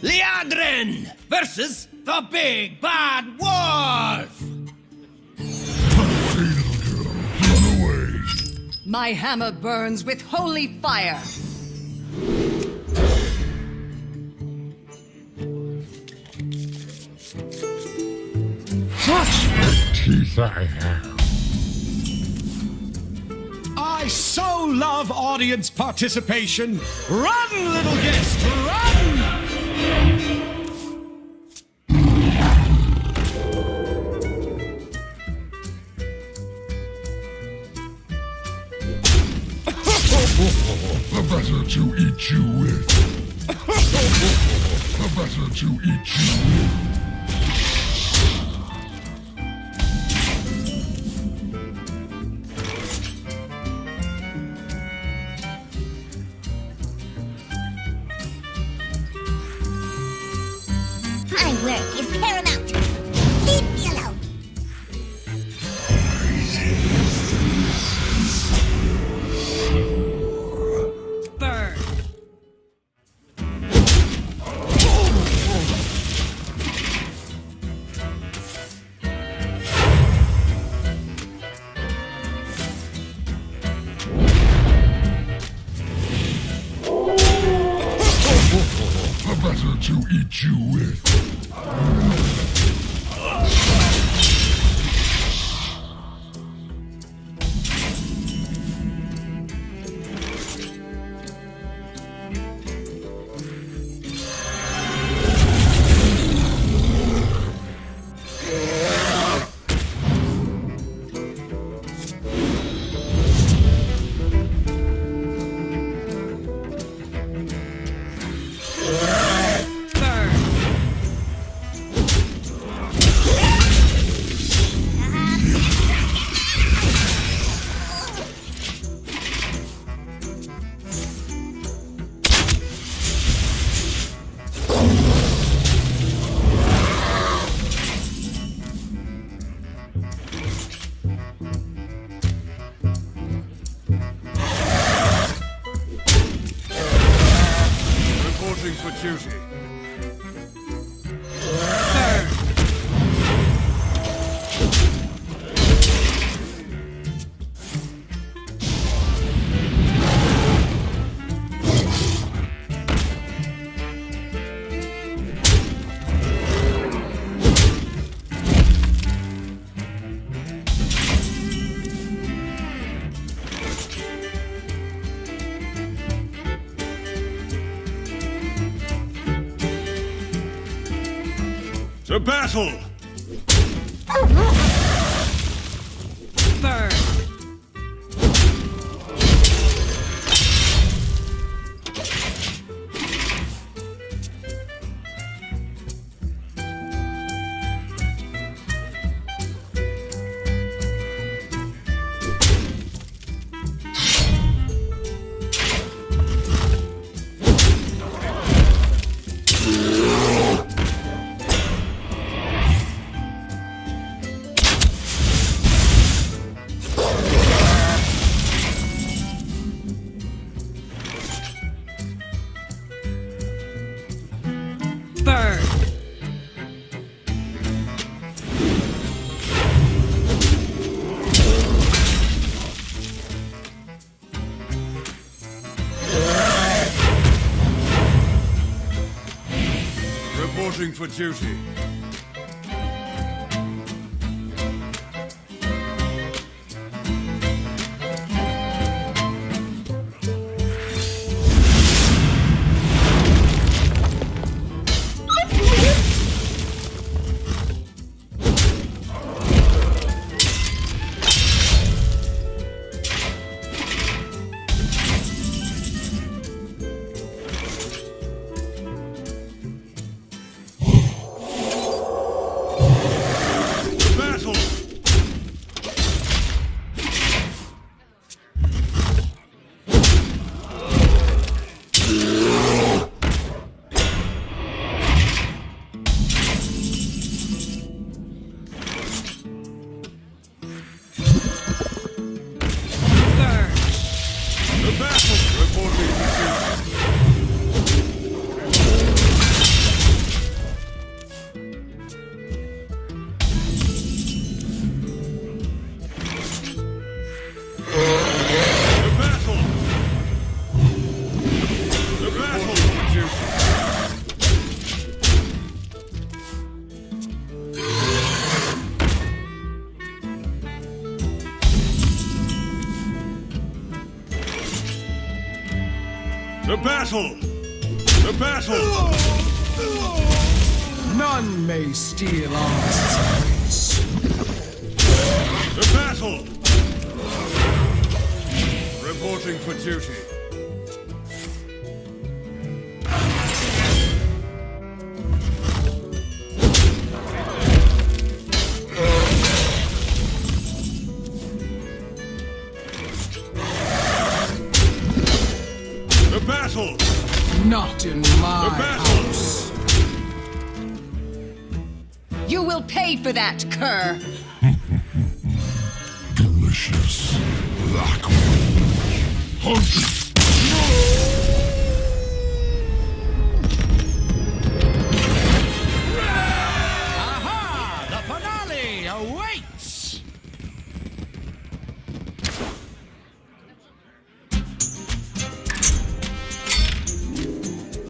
Liadrin versus the Big Bad Wolf! Run away! My hammer burns with holy fire. Such teeth I have. I so love audience participation. Run, little guest, run! The better to eat you with. The better to eat you with. My work is paramount. Leave me alone. Burn. The better to eat you with. Burn. Reporting for duty. Burn. To battle! Burn. Burn. Reporting for duty. Battle! Burn. The battle! Reporting for duty. To battle! To battle! None may steal our secrets. To battle! Reporting for duty. To battle! Not in my To battle! house. You will pay for that, cur! Delicious. Black one. Hunt.